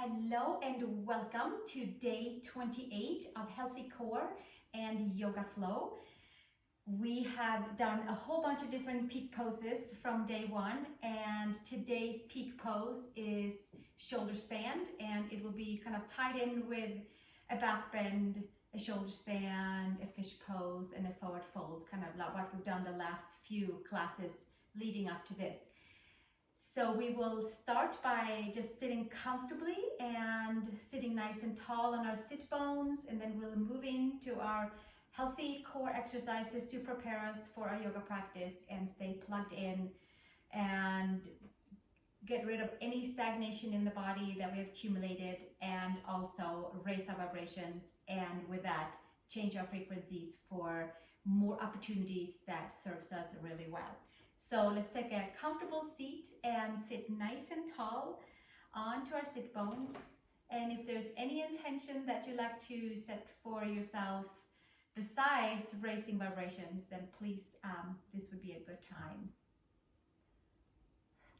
Hello and welcome to day 28 of Healthy Core and Yoga Flow. We have done a whole bunch of different peak poses from day one, and today's peak pose is shoulder stand, and it will be kind of tied in with a back bend, a shoulder stand, a fish pose, and a forward fold, kind of like what we've done the last few classes leading up to this. So we will start by just sitting comfortably and sitting nice and tall on our sit bones, and then we'll move into our healthy core exercises to prepare us for our yoga practice and stay plugged in and get rid of any stagnation in the body that we have accumulated, and also raise our vibrations, and with that change our frequencies for more opportunities that serves us really well. So let's take a comfortable seat and sit nice and tall onto our sit bones. And if there's any intention that you like to set for yourself besides raising vibrations, then please, this would be a good time.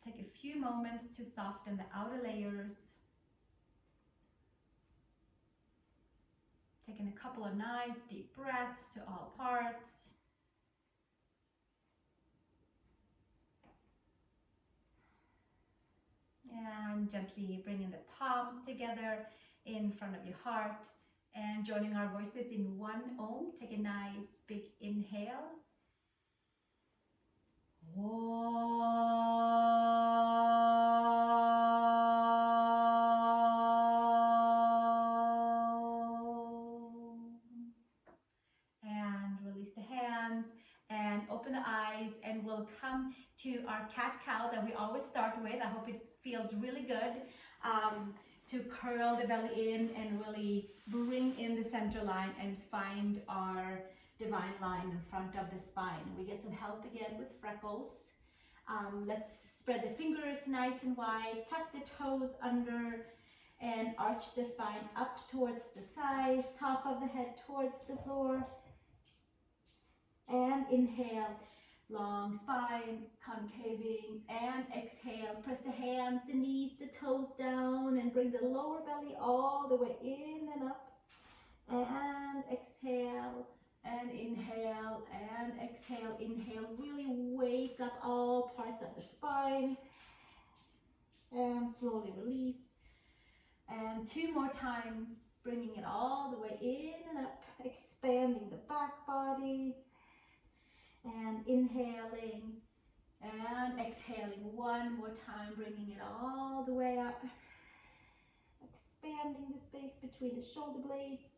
Take a few moments to soften the outer layers. Taking a couple of nice deep breaths to all parts. And gently bringing the palms together in front of your heart and joining our voices in one Om. Take a nice big inhale. And release the hands and open the eyes, and we'll come to our cat-cow that we always start with. I hope it feels really good to curl the belly in and really bring in the center line and find our divine line in front of the spine. We get some help again with freckles. Let's spread the fingers nice and wide, tuck the toes under, and arch the spine up towards the sky, top of the head towards the floor. And inhale, long spine, concaving, and exhale. Press the hands, the knees, the toes down, and bring the lower belly all the way in and up. And exhale, and inhale, and exhale. Inhale, really wake up all parts of the spine. And slowly release. And two more times, bringing it all the way in and up, expanding the back body. And inhaling and exhaling one more time, bringing it all the way up, expanding the space between the shoulder blades,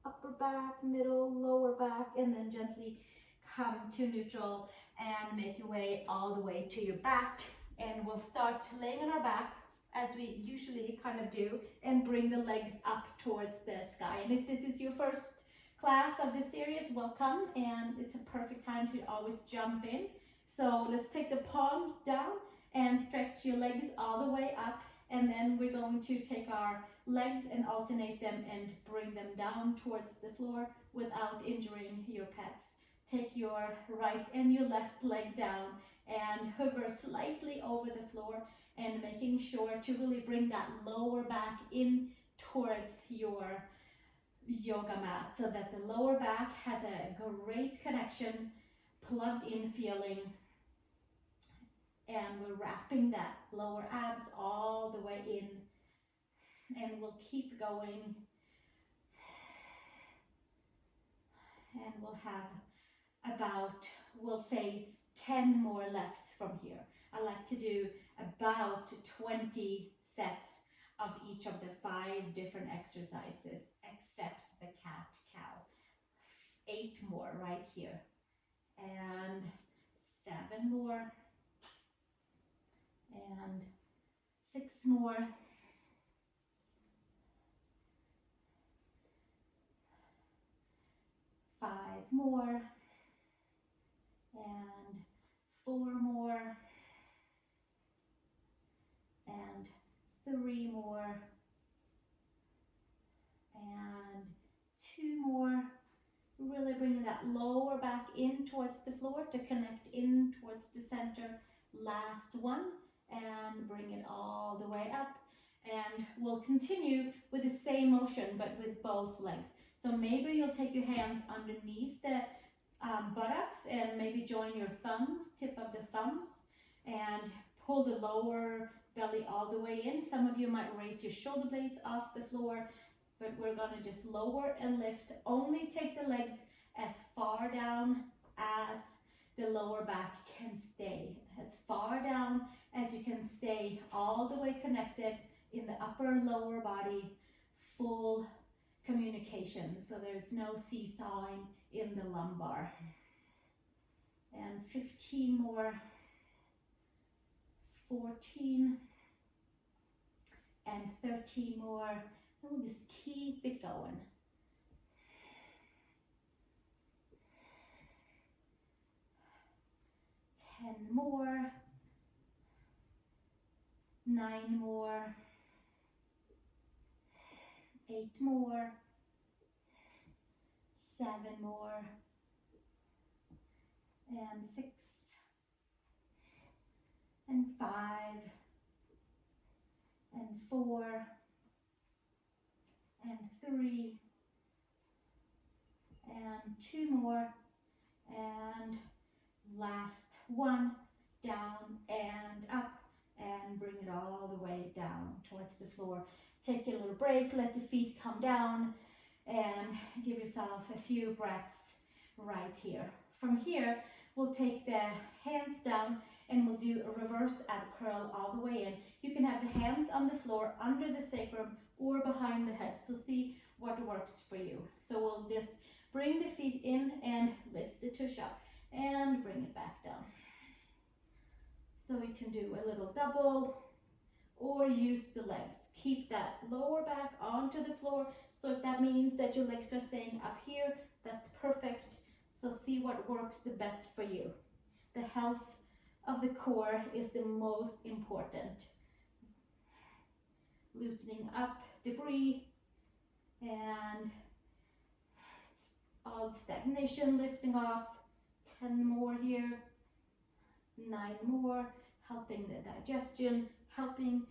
upper back, middle, lower back, and then gently come to neutral and make your way all the way to your back. And we'll start laying on our back as we usually kind of do, and bring the legs up towards the sky. And if this is your first class of this series, welcome, and it's a perfect time to always jump in. So let's take the palms down and stretch your legs all the way up, and then we're going to take our legs and alternate them and bring them down towards the floor without injuring your pets. Take your right and your left leg down and hover slightly over the floor, and making sure to really bring that lower back in towards your yoga mat, so that the lower back has a great connection, plugged in feeling, and we're wrapping that lower abs all the way in, and we'll keep going, and we'll have about, we'll say 10 more left from here. I like to do about 20 sets of each of the 5 different exercises, except the cat-cow. 8 more right here, and 7 more, and 6 more, 5 more, and 4 more, and 3 more, and 2 more. Really bringing that lower back in towards the floor to connect in towards the center. Last one, and bring it all the way up, And we'll continue with the same motion, but with both legs. So maybe you'll take your hands underneath the buttocks and maybe join your thumbs, tip of the thumbs, and pull the lower belly all the way in. Some of you might raise your shoulder blades off the floor, but we're gonna just lower and lift. Only take the legs as far down as the lower back can stay. As far down as you can stay, all the way connected in the upper and lower body, full communication. So there's no seesawing in the lumbar. And 15 more, 14, and 13 more. And we'll just keep it going. 10 more, 9 more, 8 more, 7 more, and 6, and 5, and 4, and 3, and 2 more, and last one, down and up, and bring it all the way down towards the floor. Take a little break, let the feet come down, and give yourself a few breaths right here. From here, we'll take the hands down and we'll do a reverse ab curl all the way in. You can have the hands on the floor under the sacrum or behind the head, so see what works for you. So we'll just bring the feet in and lift the tush up and bring it back down. So we can do a little double or use the legs. Keep that lower back onto the floor. So if that means that your legs are staying up here, that's perfect. So see what works the best for you. The health of the core is the most important. Loosening up debris and all stagnation lifting off. 10 more here, 9 more, helping the digestion, helping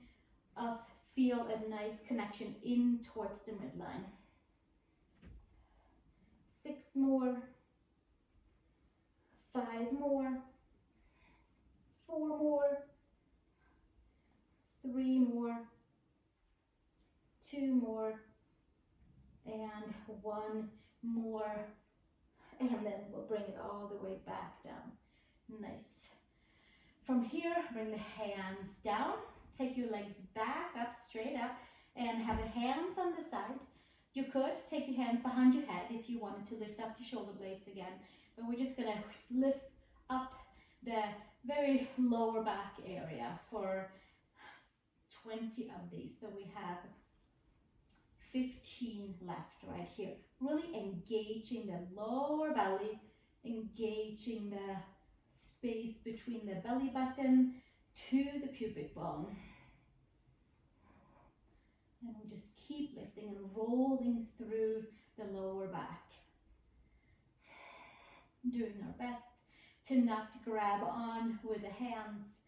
us feel a nice connection in towards the midline. 6 more, 5 more, 4 more, 3 more, 2 more, and 1 more. And then we'll bring it all the way back down. Nice. From here, bring the hands down. Take your legs back up, straight up, and have the hands on the side. You could take your hands behind your head if you wanted to lift up your shoulder blades again. But we're just going to lift up the very lower back area for 20 of these. So we have 15 left right here. Really engaging the lower belly, engaging the space between the belly button to the pubic bone. And we just keep lifting and rolling through the lower back. Doing our best to not grab on with the hands.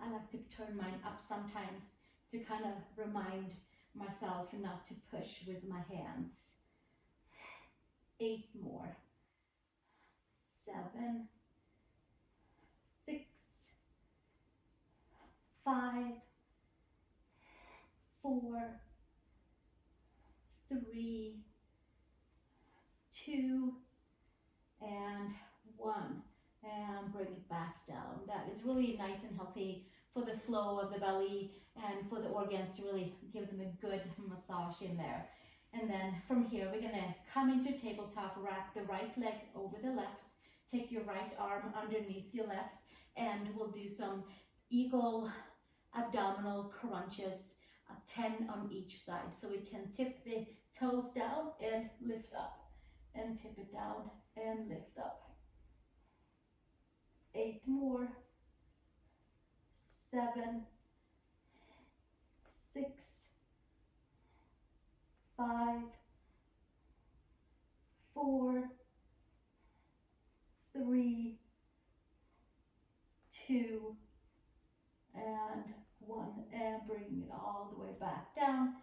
I like to turn mine up sometimes to kind of remind myself not to push with my hands. 8 more. 7, 6, 5, 4, 3, 2, and 1. And bring it back down. That is really nice and healthy for the flow of the belly and for the organs to really give them a good massage in there. And then from here, we're gonna come into tabletop, wrap the right leg over the left, take your right arm underneath your left, and we'll do some eagle abdominal crunches, 10 on each side. So we can tip the toes down and lift up, and tip it down and lift up. 8 more. 7, 6, 5, 4, 3, 2, and 1. And bring bring it all the way back down.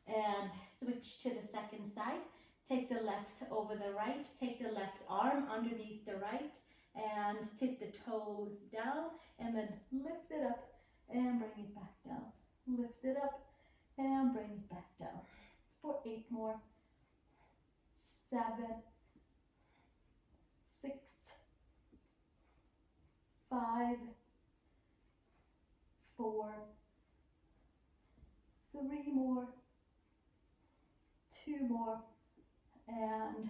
And switch to the second side. Take the left over the right. Take the left arm underneath the right. And tip the toes down. And then lift it up and bring it back down. Lift it up and bring it back down. For 8 more. 7, 6, 5, 4, 3 more, 2 more, and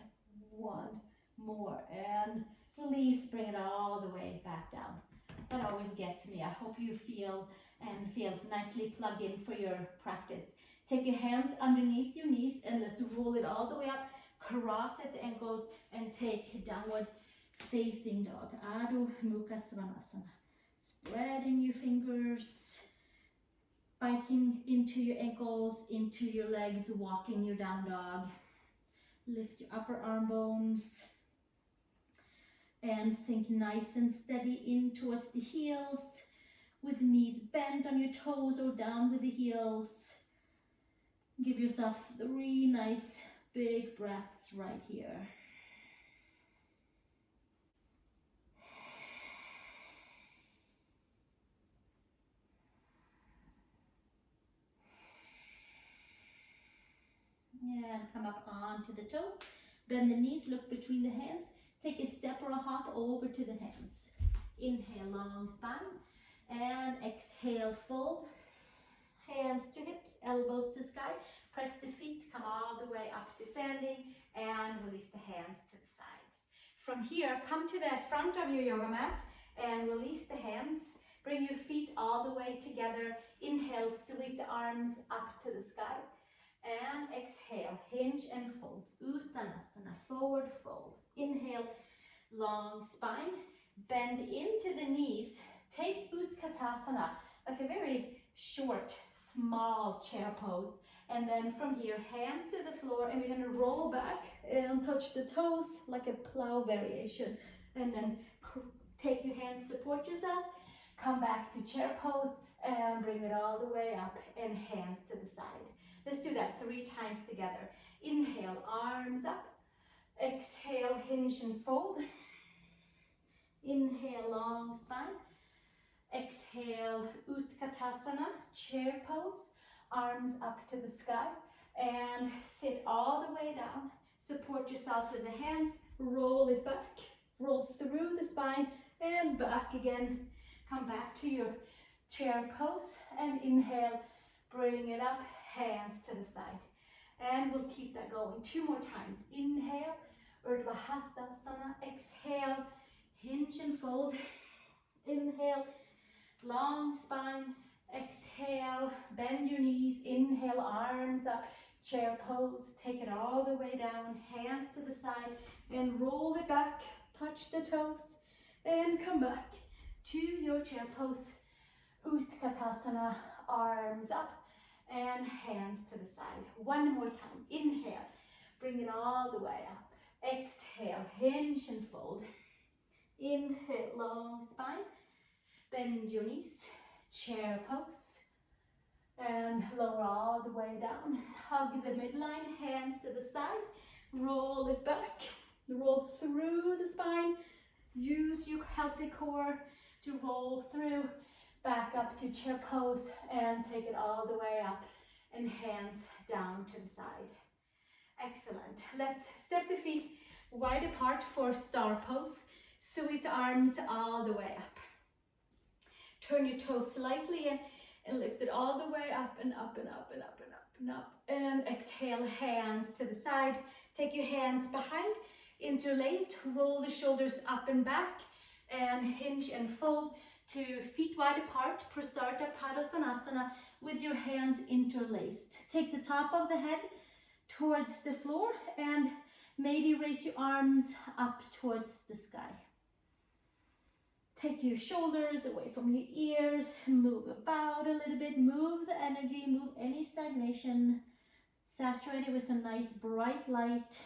1 more. And release, bring it all the way back down. That always gets me. I hope you feel nicely plugged in for your practice. Take your hands underneath your knees and let's roll it all the way up. Cross at the ankles and take downward facing dog. Adho Mukha Svangasana. Spreading your fingers, biking into your ankles, into your legs, walking your down dog. Lift your upper arm bones and sink nice and steady in towards the heels with knees bent on your toes or down with the heels. Give yourself 3 nice big breaths right here. And come up onto the toes. Bend the knees, look between the hands. Take a step or a hop over to the hands. Inhale, long spine. And exhale, fold. Hands to hips, elbows to sky. Press the feet, come all the way up to standing. And release the hands to the sides. From here, come to the front of your yoga mat. And release the hands. Bring your feet all the way together. Inhale, sweep the arms up to the sky. And exhale, hinge and fold. Uttanasana, forward fold. Inhale, long spine. Bend into the knees. Take Utkatasana, like a very short, small chair pose. And then from here, hands to the floor. And we're going to roll back and touch the toes like a plow variation. And then take your hands, support yourself. Come back to chair pose and bring it all the way up and hands to the side. Let's do that 3 times together. Inhale, arms up. Exhale, hinge and fold. Inhale, long spine. Exhale, Utkatasana, chair pose. Arms up to the sky. And sit all the way down. Support yourself with the hands. Roll it back. Roll through the spine and back again. Come back to your chair pose and inhale. Bring it up. Hands to the side. And we'll keep that going 2 more times. Inhale, Urdhva Hastasana. Exhale, hinge and fold. Inhale, long spine. Exhale, bend your knees. Inhale, arms up. Chair pose. Take it all the way down. Hands to the side. And roll it back. Touch the toes. And come back to your chair pose. Utkatasana. Arms up. And hands to the side. 1 more time. Inhale. Bring it all the way up. Exhale. Hinge and fold. Inhale. Long spine. Bend your knees. Chair pose. And lower all the way down. Hug the midline. Hands to the side. Roll it back. Roll through the spine. Use your healthy core to roll through. Back up to chair pose and take it all the way up and hands down to the side. Excellent. Let's step the feet wide apart for star pose. Sweep the arms all the way up. Turn your toes slightly and lift it all the way up and up and up and up and up and up. And exhale, hands to the side. Take your hands behind, interlace, roll the shoulders up and back and hinge and fold. To feet wide apart, Prasarta Padottanasana with your hands interlaced. Take the top of the head towards the floor and maybe raise your arms up towards the sky. Take your shoulders away from your ears, move about a little bit, move the energy, move any stagnation. Saturate it with some nice bright light.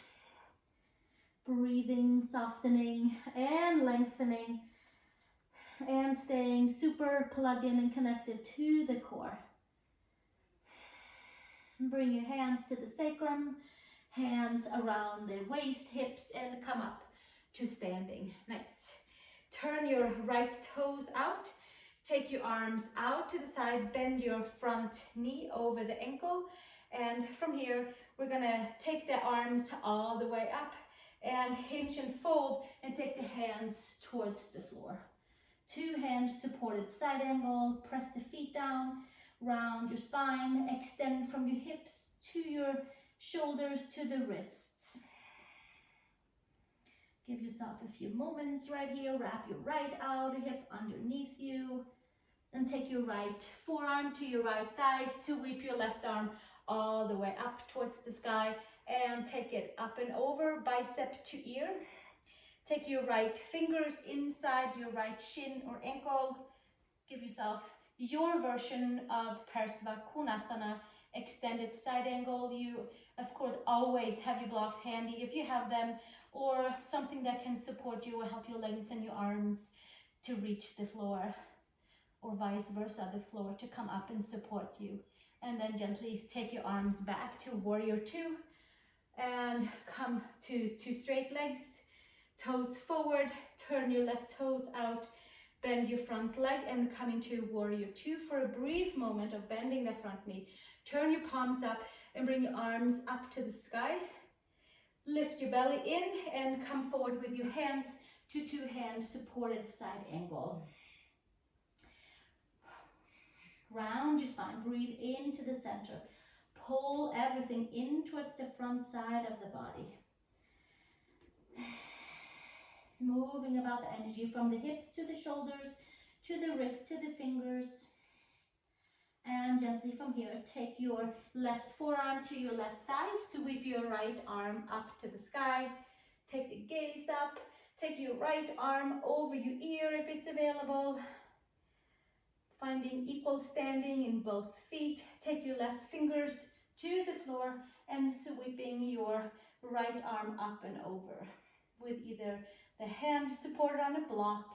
Breathing, softening and lengthening. And staying super plugged in and connected to the core. Bring your hands to the sacrum, hands around the waist, hips, and come up to standing. Nice. Turn your right toes out. Take your arms out to the side, bend your front knee over the ankle. And from here, we're gonna take the arms all the way up and hinge and fold and take the hands towards the floor. 2 hands supported side angle, press the feet down, round your spine, extend from your hips to your shoulders to the wrists. Give yourself a few moments right here. Wrap your right outer hip underneath you. And take your right forearm to your right thigh. Sweep your left arm all the way up towards the sky. And take it up and over, bicep to ear. Take your right fingers inside your right shin or ankle. Give yourself your version of Sarvangasana, extended side angle. You, of course, always have your blocks handy if you have them, or something that can support you or help you lengthen your arms to reach the floor, or vice versa, the floor to come up and support you. And then gently take your arms back to warrior 2 and come to 2 straight legs, toes forward, turn your left toes out, bend your front leg and come into warrior 2 for a brief moment of bending the front knee. Turn your palms up and bring your arms up to the sky. Lift your belly in and come forward with your hands to 2 hands supported side angle. Round your spine, breathe into the center. Pull everything in towards the front side of the body. Moving about the energy from the hips to the shoulders, to the wrists, to the fingers. And gently from here, take your left forearm to your left thigh. Sweep your right arm up to the sky. Take the gaze up. Take your right arm over your ear if it's available. Finding equal standing in both feet. Take your left fingers to the floor and sweeping your right arm up and over with either the hand supported on a block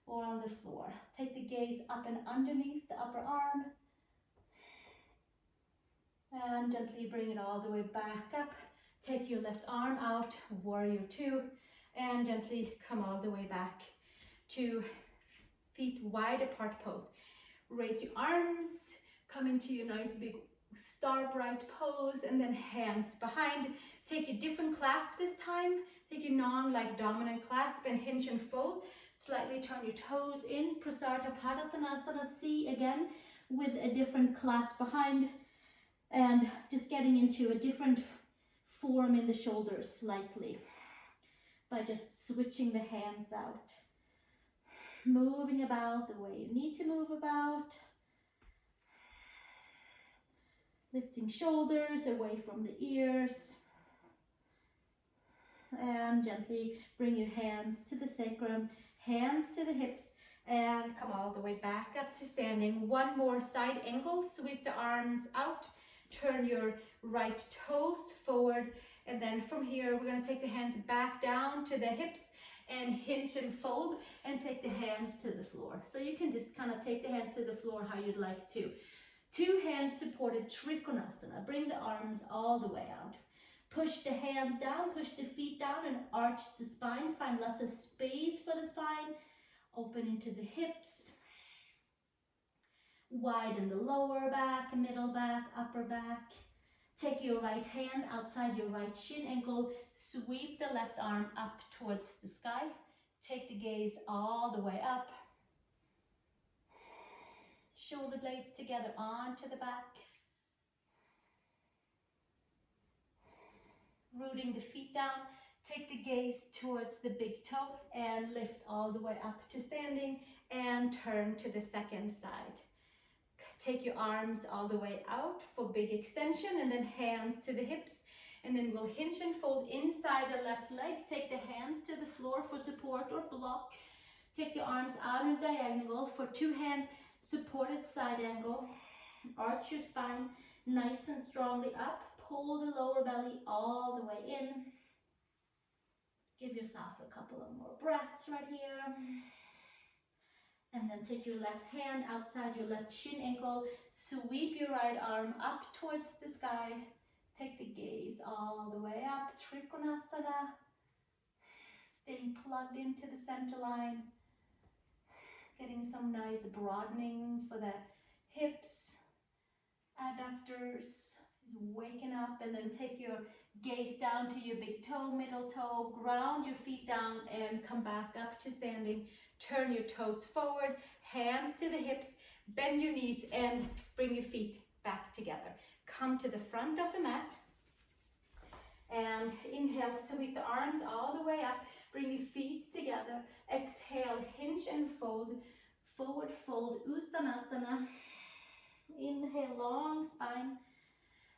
or on the floor. Take the gaze up and underneath the upper arm. And gently bring it all the way back up. Take your left arm out, warrior 2, and gently come all the way back to feet wide apart pose. Raise your arms, come into your nice big star bright pose, and then hands behind. Take a different clasp this time. Take a non-like dominant clasp and hinge and fold. Slightly turn your toes in. Prasarita Padottanasana C again with a different clasp behind. And just getting into a different form in the shoulders slightly by just switching the hands out. Moving about the way you need to move about. Lifting shoulders away from the ears. And gently bring your hands to the sacrum, hands to the hips, and come all the way back up to standing. One more side angle, sweep the arms out. Turn your right toes forward, and then from here we're going to take the hands back down to the hips and hinge and fold and take the hands to the floor. So you can just kind of take the hands to the floor how you'd like to. 2 hands supported Trikonasana. Bring the arms all the way out. Push the hands down, push the feet down and arch the spine. Find lots of space for the spine. Open into the hips. Widen the lower back, middle back, upper back. Take your right hand outside your right shin ankle. Sweep the left arm up towards the sky. Take the gaze all the way up. Shoulder blades together onto the back. Rooting the feet down. Take the gaze towards the big toe and lift all the way up to standing and turn to the second side. Take your arms all the way out for big extension and then hands to the hips. And then we'll hinge and fold inside the left leg. Take the hands to the floor for support or block. Take the arms out in diagonal for 2 hand supported side angle. Arch your spine nice and strongly up. Pull the lower belly all the way in. Give yourself a couple of more breaths right here. And then take your left hand outside your left shin ankle. Sweep your right arm up towards the sky. Take the gaze all the way up. Trikonasana. Staying plugged into the center line. Getting some nice broadening for the hips. Adductors is waking up, and then take your gaze down to your big toe, middle toe, ground your feet down and come back up to standing. Turn your toes forward, hands to the hips, bend your knees and bring your feet back together. Come to the front of the mat and inhale, sweep the arms all the way up, bring your feet together. Exhale, hinge and fold, forward fold, Uttanasana. Inhale, long spine,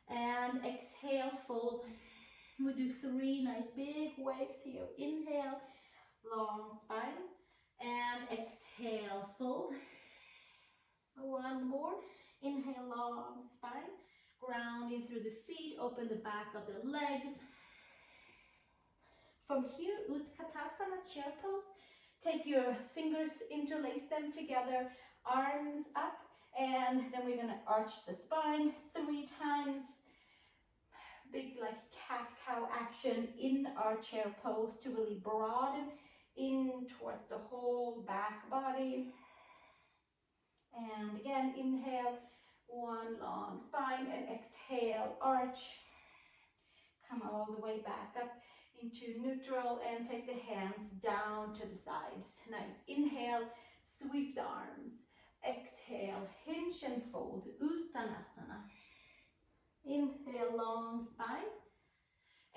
and exhale, fold. We'll do 3 nice big waves here. Inhale, long spine, and exhale, fold. 1 more. Inhale, long spine, grounding through the feet, open the back of the legs. From here, Utkatasana, chair pose. Take your fingers, interlace them together, arms up. And then we're gonna arch the spine 3 times. Big like cat-cow action in our chair pose to really broaden in towards the whole back body. And again, inhale, 1 long spine, and exhale, arch. Come all the way back up into neutral and take the hands down to the sides. Nice. Inhale, sweep the arms. Exhale, hinge and fold, Uttanasana. Inhale, long spine.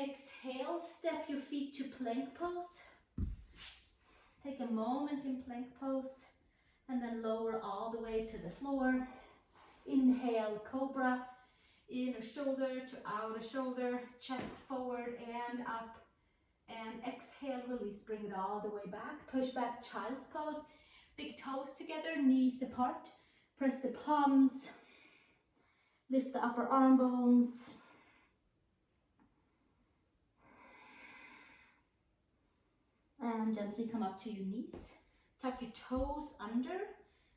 Exhale, step your feet to plank pose. Take a moment in plank pose and then lower all the way to the floor. Inhale, cobra, inner shoulder to outer shoulder, chest forward and up. And exhale, release, bring it all the way back. Push back, child's pose. Big toes together, knees apart. Press the palms. Lift the upper arm bones. And gently come up to your knees. Tuck your toes under.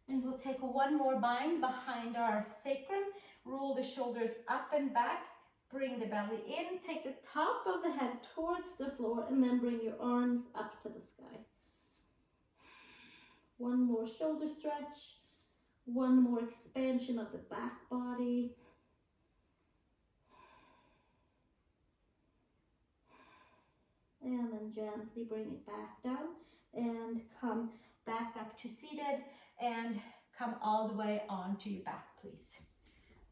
And we'll take 1 more bind behind our sacrum. Roll the shoulders up and back. Bring the belly in. Take the top of the head towards the floor. And then bring your arms up to the sky. 1 more shoulder stretch, 1 more expansion of the back body. And then gently bring it back down and come back up to seated and come all the way onto your back, please.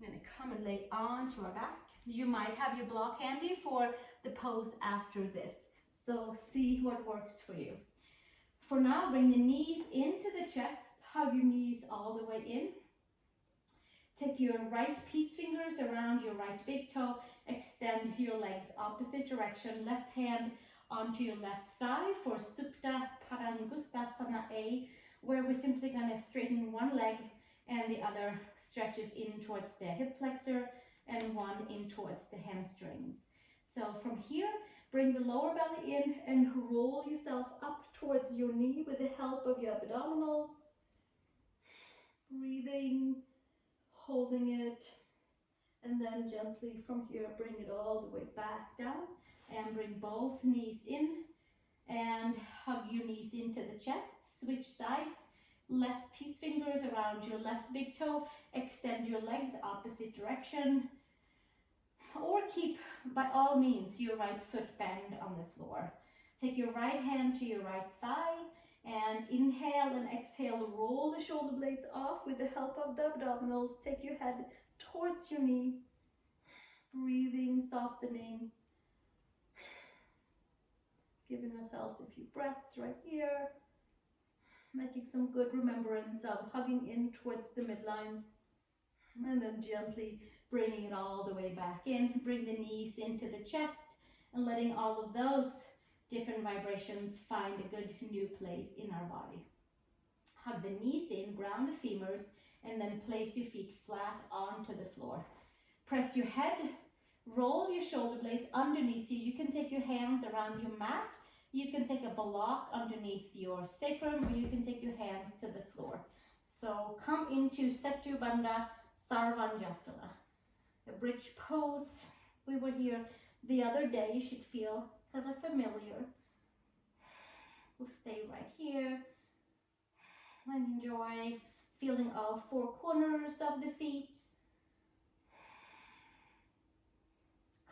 I'm going to come and lay onto our back. You might have your block handy for the pose after this, so see what works for you. For now, bring the knees into the chest, hug your knees all the way in. Take your right peace fingers around your right big toe, extend your legs opposite direction, left hand onto your left thigh for Supta Padangustasana A, where we're simply going to straighten 1 leg and the other stretches in towards the hip flexor and 1 in towards the hamstrings. So from here, bring the lower belly in and roll yourself up towards your knee with the help of your abdominals. Breathing, holding it, and then gently from here, bring it all the way back down and bring both knees in and hug your knees into the chest. Switch sides, left peace fingers around your left big toe, extend your legs opposite direction. Or keep, by all means, your right foot banged on the floor. Take your right hand to your right thigh and inhale and exhale. Roll the shoulder blades off with the help of the abdominals. Take your head towards your knee. Breathing, softening. Giving ourselves a few breaths right here. Making some good remembrance of hugging in towards the midline. And then gently bringing it all the way back in. Bring the knees into the chest and letting all of those different vibrations find a good new place in our body. Hug the knees in, ground the femurs, and then place your feet flat onto the floor. Press your head, roll your shoulder blades underneath you. You can take your hands around your mat, You can take a block underneath your sacrum, or you can take your hands to the floor. So come into Setu Bandha Saravangasana, a bridge pose. We were here the other day. You should feel kind of familiar. We'll stay right here and enjoy feeling all four corners of the feet.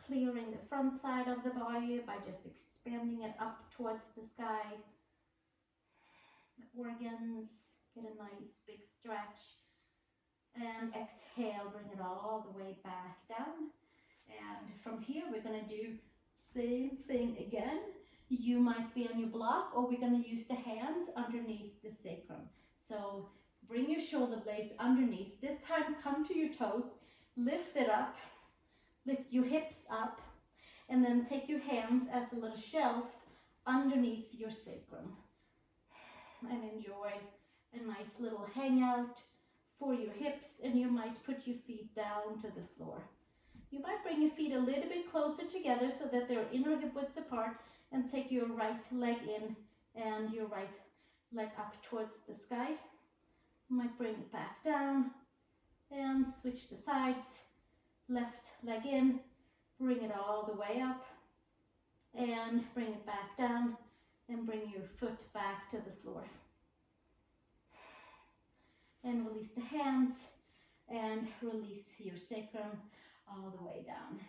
Clearing the front side of the body by just expanding it up towards the sky. The organs get a nice big stretch. And exhale, bring it all the way back down. And from here, we're going to do same thing again. You might be on your block, or we're going to use the hands underneath the sacrum. So bring your shoulder blades underneath. This time, come to your toes, lift it up, lift your hips up, and then take your hands as a little shelf underneath your sacrum. And enjoy a nice little hangout for your hips, and you might put your feet down to the floor. You might bring your feet a little bit closer together so that they're inner hip widths apart, and take your right leg in and your right leg up towards the sky. You might bring it back down and switch the sides. Left leg in, bring it all the way up and bring it back down, and bring your foot back to the floor. And release the hands and release your sacrum all the way down.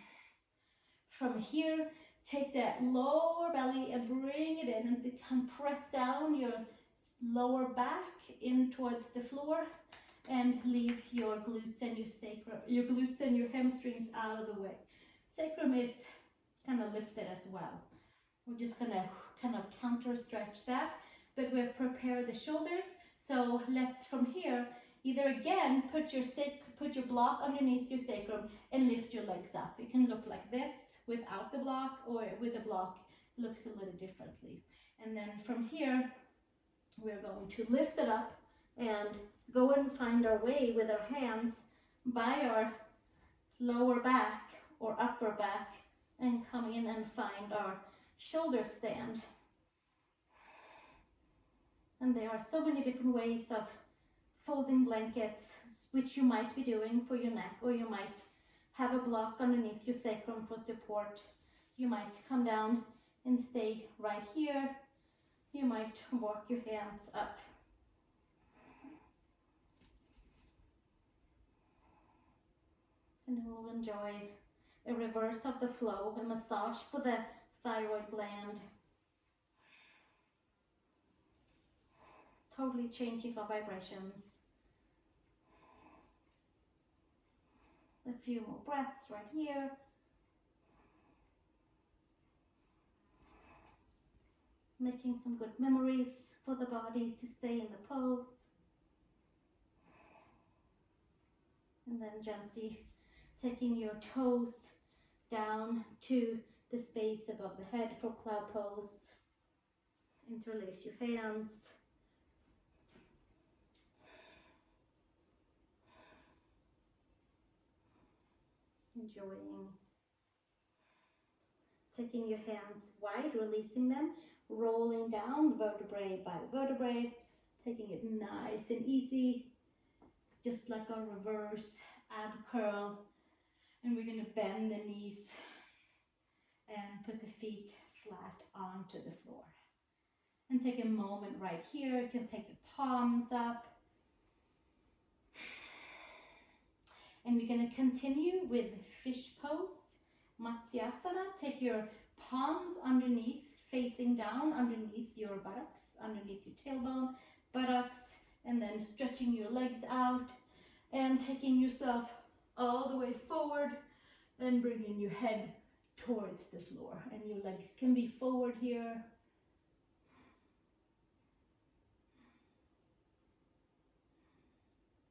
From here, take that lower belly and bring it in, and compress down your lower back in towards the floor, and leave your glutes and your glutes and your hamstrings out of the way. Sacrum is kind of lifted as well. We're just gonna kind of counter stretch that, but we've prepared the shoulders. So let's from here either again put your block underneath your sacrum and lift your legs up. It can look like this without the block, or with the block it looks a little differently. And then from here we're going to lift it up and go and find our way with our hands by our lower back or upper back, and come in and find our shoulder stand. And there are so many different ways of folding blankets, which you might be doing for your neck, or you might have a block underneath your sacrum for support. You might come down and stay right here. You might walk your hands up. And we'll enjoy a reverse of the flow, a massage for the thyroid gland. Totally changing our vibrations. A few more breaths right here. Making some good memories for the body to stay in the pose. And then gently taking your toes down to the space above the head for cloud pose. Interlace your hands. Enjoying. Taking your hands wide, releasing them, rolling down vertebrae by vertebrae, taking it nice and easy, just like a reverse ab curl. And we're going to bend the knees and put the feet flat onto the floor. And take a moment right here. You can take the palms up. And we're going to continue with fish pose, Matsyasana. Take your palms underneath, facing down underneath your buttocks, underneath your tailbone, buttocks, and then stretching your legs out and taking yourself all the way forward and bringing your head towards the floor. And your legs can be forward here.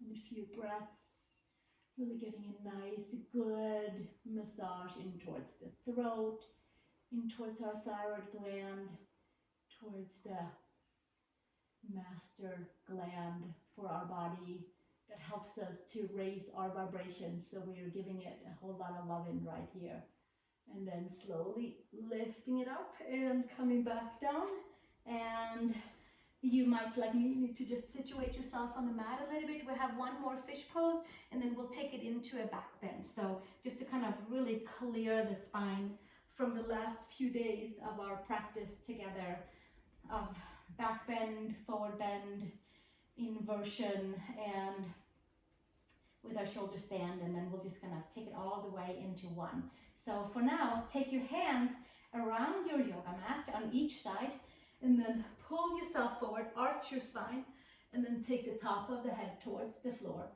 And a few breaths, really getting a nice, good massage in towards the throat, in towards our thyroid gland, towards the master gland for our body that helps us to raise our vibrations. So we are giving it a whole lot of love in right here. And then slowly lifting it up and coming back down. And you might, like me, need to just situate yourself on the mat a little bit. We have one more fish pose and then we'll take it into a back bend. So just to kind of really clear the spine from the last few days of our practice together of back bend, forward bend, inversion, and with our shoulder stand, and then we'll just kind of take it all the way into one. So for now, take your hands around your yoga mat on each side and then pull yourself forward, arch your spine, and then take the top of the head towards the floor.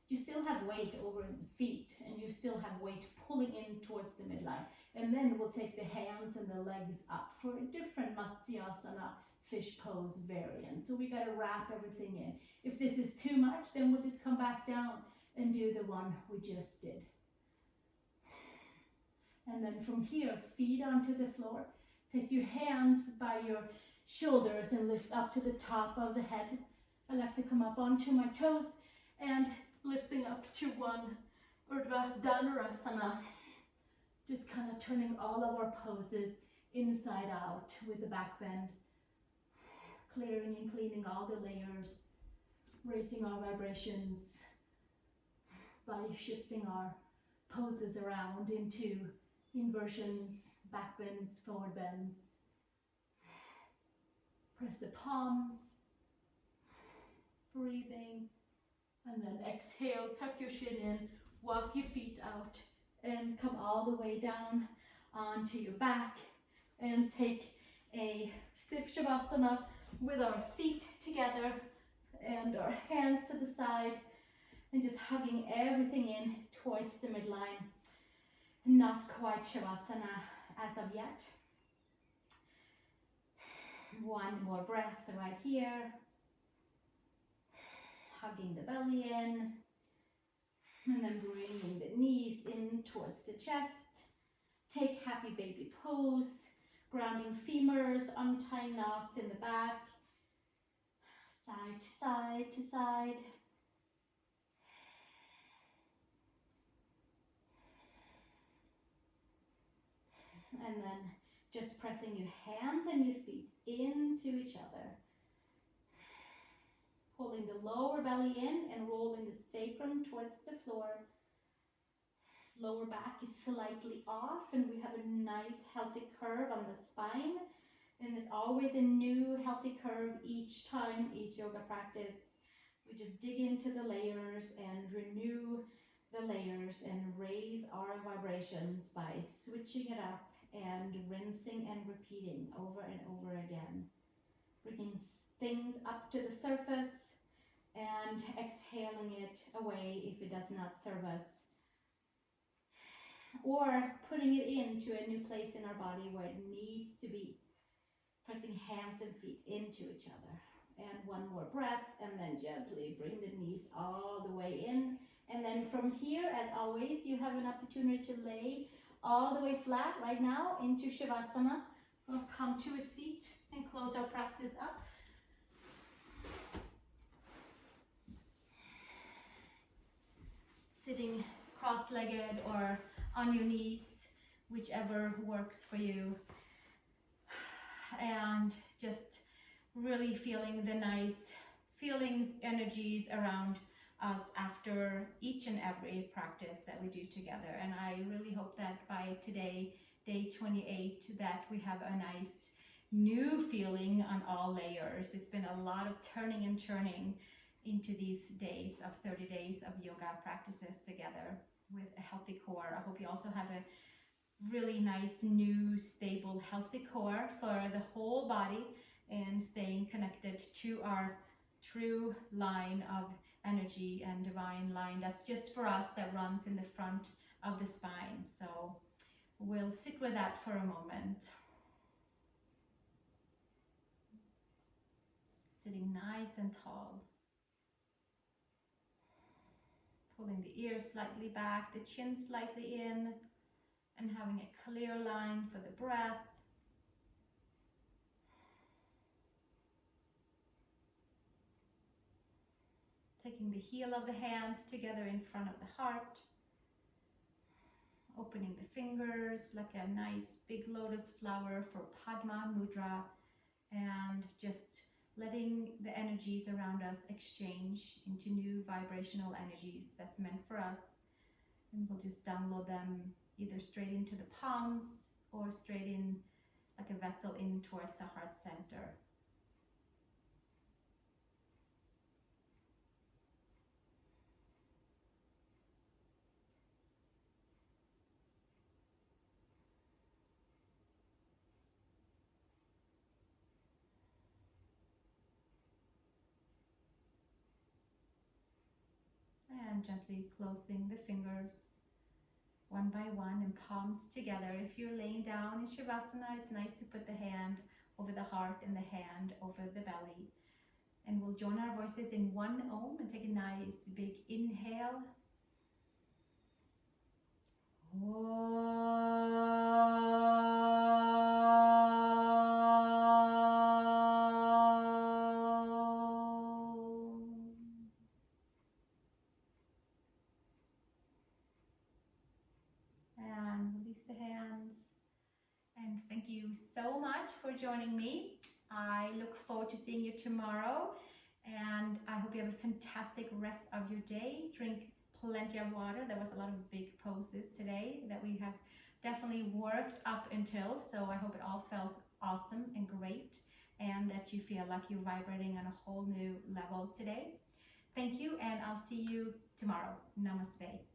You still have weight over the feet and you still have weight pulling in towards the midline. And then we'll take the hands and the legs up for a different Matsyasana fish pose variant. So we got to wrap everything in. If this is too much, then we'll just come back down and do the one we just did. And then from here, feet onto the floor. Take your hands by your shoulders and lift up to the top of the head. I like to come up onto my toes and lifting up to one Urdhva Dhanurasana. Just kind of turning all of our poses inside out with the back bend. Clearing and cleaning all the layers. Raising our vibrations by shifting our poses around into inversions, back bends, forward bends. Press the palms. Breathing. And then exhale, tuck your shin in, walk your feet out, and come all the way down onto your back. And take a stiff Shavasana with our feet together and our hands to the side, and just hugging everything in towards the midline. Not quite Shavasana as of yet. One more breath right here. Hugging the belly in, and then bringing the knees in towards the chest. Take happy baby pose, grounding femurs, untying knots in the back, side to side to side. And then just pressing your hands and your feet into each other. Pulling the lower belly in and rolling the sacrum towards the floor. Lower back is slightly off and we have a nice healthy curve on the spine. And there's always a new healthy curve each time, each yoga practice. We just dig into the layers and renew the layers and raise our vibrations by switching it up and rinsing and repeating over and over again. Bringing things up to the surface and exhaling it away if it does not serve us. Or putting it into a new place in our body where it needs to be. Pressing hands and feet into each other. And one more breath, and then gently bring the knees all the way in. And then from here, as always, you have an opportunity to lay all the way flat right now into Shavasana. We'll come to a seat and close our practice up. Sitting cross-legged or on your knees, whichever works for you. And just really feeling the nice feelings, energies around us after each and every practice that we do together. And I really hope that by today, day 28, that we have a nice new feeling on all layers. It's been a lot of turning and churning into these days of 30 days of yoga practices together with a healthy core. I hope you also have a really nice, new, stable, healthy core for the whole body and staying connected to our true line of energy and divine line that's just for us, that runs in the front of the spine. So we'll sit with that for a moment. Sitting nice and tall. Pulling the ears slightly back, the chin slightly in, and having a clear line for the breath. Taking the heel of the hands together in front of the heart. opening the fingers like a nice big lotus flower for Padma Mudra, and just letting the energies around us exchange into new vibrational energies that's meant for us. And we'll just download them either straight into the palms or straight in like a vessel in towards the heart center. And gently closing the fingers one by one and palms together. If you're laying down in Shavasana, it's nice to put the hand over the heart and the hand over the belly. And we'll join our voices in one Om and take a nice big inhale. And release the hands. And thank you so much for joining me. I look forward to seeing you tomorrow. And I hope you have a fantastic rest of your day. Drink plenty of water. There was a lot of big poses today that we have definitely worked up until. So I hope it all felt awesome and great, and that you feel like you're vibrating on a whole new level today. Thank you, and I'll see you tomorrow. Namaste.